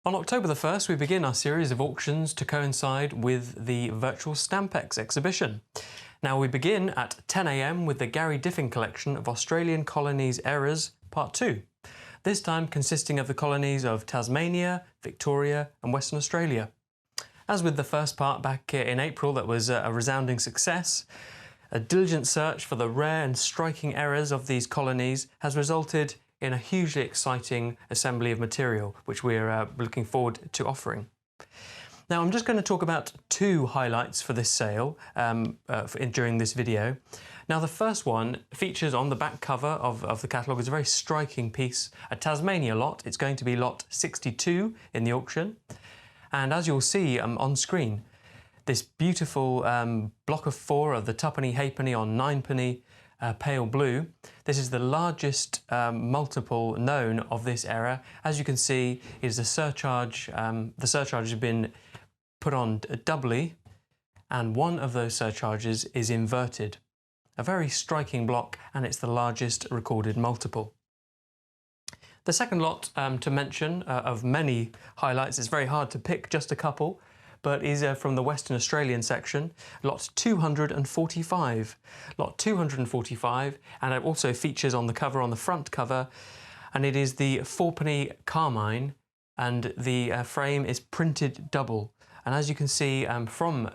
On October the 1st, we begin our series of auctions to coincide with the virtual Stampex exhibition. Now we begin at 10 AM with the Gary Diffin collection of Australian colonies errors, Part 2. This time consisting of the colonies of Tasmania, Victoria and Western Australia. As with the first part back in April that was a resounding success, a diligent search for the rare and striking errors of these colonies has resulted in a hugely exciting assembly of material which we're looking forward to offering. Now I'm just going to talk about two highlights for this sale during this video. Now the first one features on the back cover of the catalogue is a very striking piece, a Tasmania lot. It's going to be lot 62 in the auction, and as you'll see on screen, this beautiful block of 4 of the twopenny halfpenny on 9penny pale blue. This is the largest multiple known of this error. As you can see, it is a surcharge. The surcharge has been put on doubly, and one of those surcharges is inverted. A very striking block, and it's the largest recorded multiple. The second lot to mention of many highlights, it's very hard to pick just a couple, but is from the Western Australian section, lot 245. Lot 245, and it also features on the cover, on the front cover, and it is the Fourpenny Carmine, and the frame is printed double. And as you can see from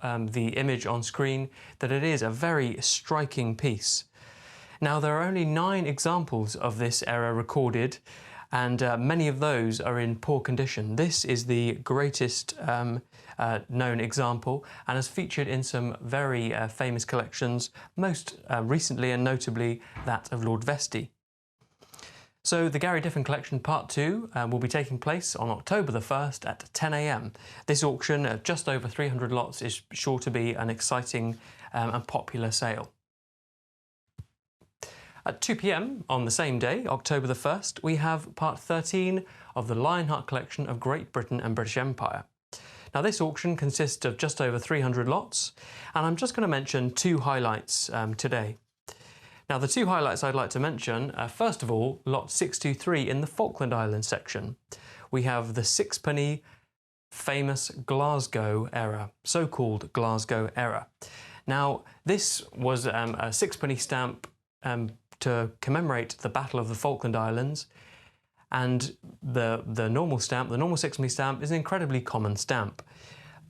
the image on screen, that it is a very striking piece. Now there are only 9 examples of this error recorded, and many of those are in poor condition. This is the greatest known example and has featured in some very famous collections, most recently and notably that of Lord Vestey. So the Gary Diffin collection Part 2 will be taking place on October the 1st at 10 AM. This auction of just over 300 lots is sure to be an exciting and popular sale. At 2 PM on the same day, October the 1st, we have Part 13 of the Lionheart collection of Great Britain and British Empire. Now this auction consists of just over 300 lots, and I'm just going to mention 2 highlights today. Now the 2 highlights I'd like to mention, first of all, lot 623 in the Falkland Islands section. We have the 6penny famous Glasgow error, so-called Glasgow error. Now this was a 6penny stamp to commemorate the Battle of the Falkland Islands, and the normal stamp, the normal 6penny stamp, is an incredibly common stamp,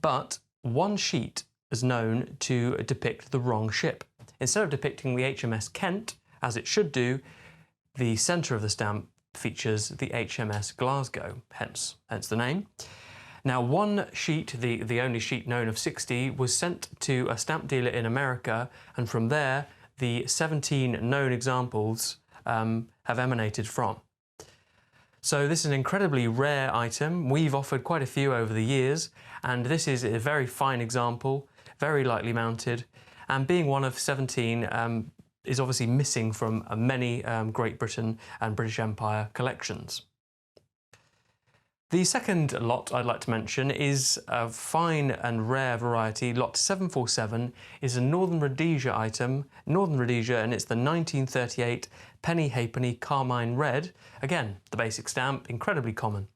but one sheet is known to depict the wrong ship. Instead of depicting the HMS Kent, as it should do, the centre of the stamp features the HMS Glasgow, hence the name. Now one sheet, the only sheet known of 60, was sent to a stamp dealer in America, and from there the 17 known examples have emanated from. So this is an incredibly rare item. We've offered quite a few over the years, and this is a very fine example, very lightly mounted, and being one of 17 is obviously missing from many Great Britain and British Empire collections. The second lot I'd like to mention is a fine and rare variety. Lot 747 is a Northern Rhodesia item, Northern Rhodesia, and it's the 1938 penny halfpenny Carmine red. Again, the basic stamp, incredibly common.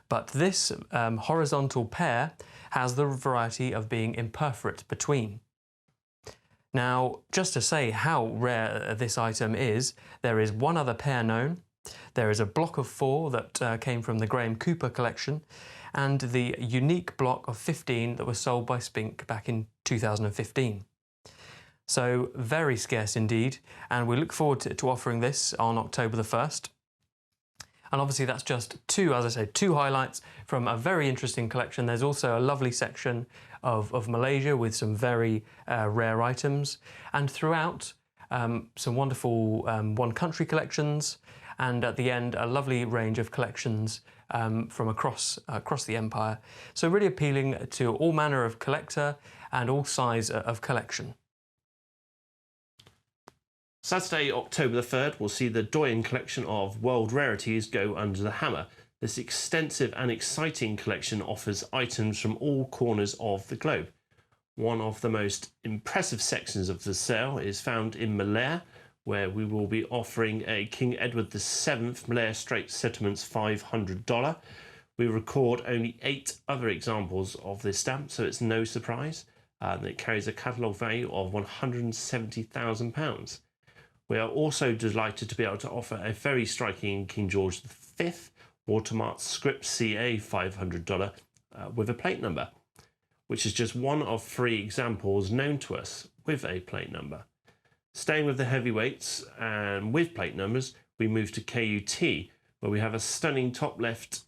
But this horizontal pair has the variety of being imperforate between. Now, just to say how rare this item is, there is one other pair known. There is a block of 4 that came from the Graham Cooper collection, and the unique block of 15 that was sold by SPINK back in 2015. So very scarce indeed, and we look forward to offering this on October the 1st. And obviously that's just 2, as I say, 2 highlights from a very interesting collection. There's also a lovely section of Malaysia with some very rare items, and throughout some wonderful one country collections, and at the end a lovely range of collections from across the empire. So really appealing to all manner of collector and all size of collection. Saturday, October the 3rd, will see the Doyen collection of world rarities go under the hammer. This extensive and exciting collection offers items from all corners of the globe. One of the most impressive sections of the sale is found in Malaya, where we will be offering a King Edward VII Malaya Strait Settlements $500, We record only 8 other examples of this stamp, so it's no surprise that it carries a catalogue value of £170,000. We are also delighted to be able to offer a very striking King George V watermarked script CA $500 with a plate number, which is just one of 3 examples known to us with a plate number. Staying with the heavyweights and with plate numbers, we move to KUT, where we have a stunning top left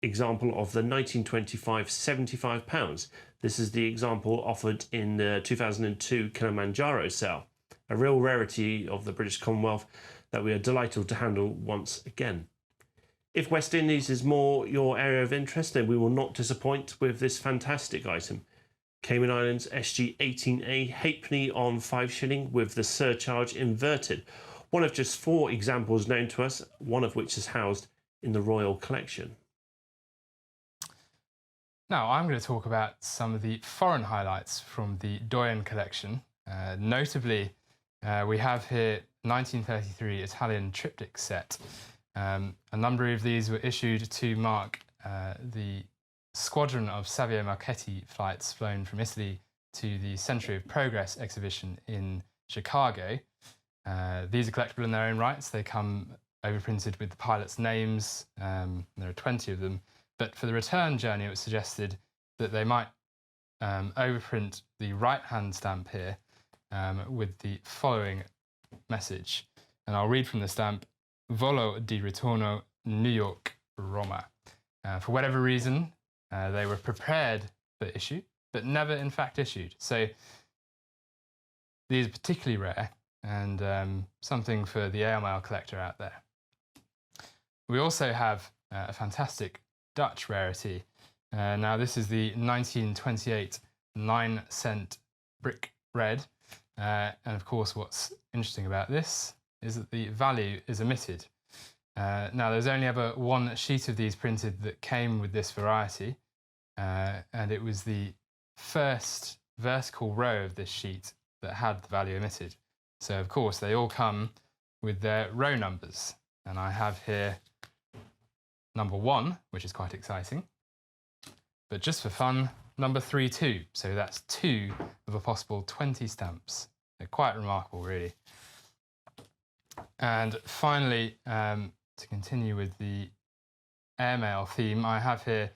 example of the 1925 £75. This is the example offered in the 2002 Kilimanjaro sale, a real rarity of the British Commonwealth that we are delighted to handle once again. If West Indies is more your area of interest, then we will not disappoint with this fantastic item. Cayman Islands SG 18A halfpenny on 5 shilling with the surcharge inverted. One of just 4 examples known to us, one of which is housed in the Royal Collection. Now I'm going to talk about some of the foreign highlights from the Doyen collection. Notably, we have here 1933 Italian Triptych Set. A number of these were issued to mark the squadron of Savio Marchetti flights flown from Italy to the Century of Progress exhibition in Chicago. These are collectible in their own rights. They come overprinted with the pilots' names. There are 20 of them. But for the return journey, it was suggested that they might overprint the right-hand stamp here with the following message. And I'll read from the stamp: Volo di ritorno, New York, Roma. For whatever reason, they were prepared for issue, but never in fact issued. So these are particularly rare and something for the airmail collector out there. We also have a fantastic Dutch rarity. Now this is the 1928 9-cent brick red. And of course what's interesting about this is that the value is omitted. Now there's only ever one sheet of these printed that came with this variety, and it was the first vertical row of this sheet that had the value omitted. So of course they all come with their row numbers, and I have here number 1, which is quite exciting, but just for fun, number 32. So that's 2 of a possible 20 stamps. They're quite remarkable, really. And finally, to continue with the airmail theme, I have here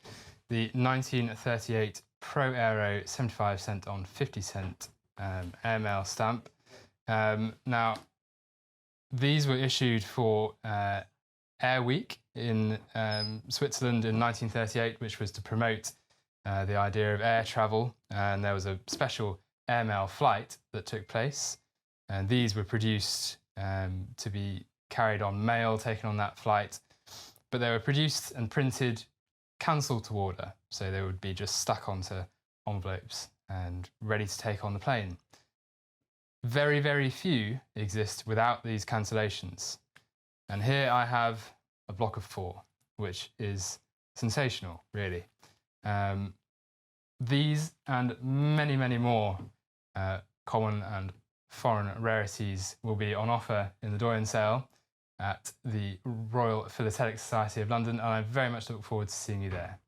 the 1938 Pro Aero 75 cent on 50 cent airmail stamp. Now, these were issued for Air Week in Switzerland in 1938, which was to promote the idea of air travel, and there was a special airmail flight that took place, and these were produced to be carried on mail taken on that flight, but they were produced and printed cancelled to order, so they would be just stuck onto envelopes and ready to take on the plane. Very, very few exist without these cancellations, and here I have a block of 4, which is sensational, really. These and many, many more common and foreign rarities will be on offer in the Doyen sale at the Royal Philatelic Society of London, and I very much look forward to seeing you there.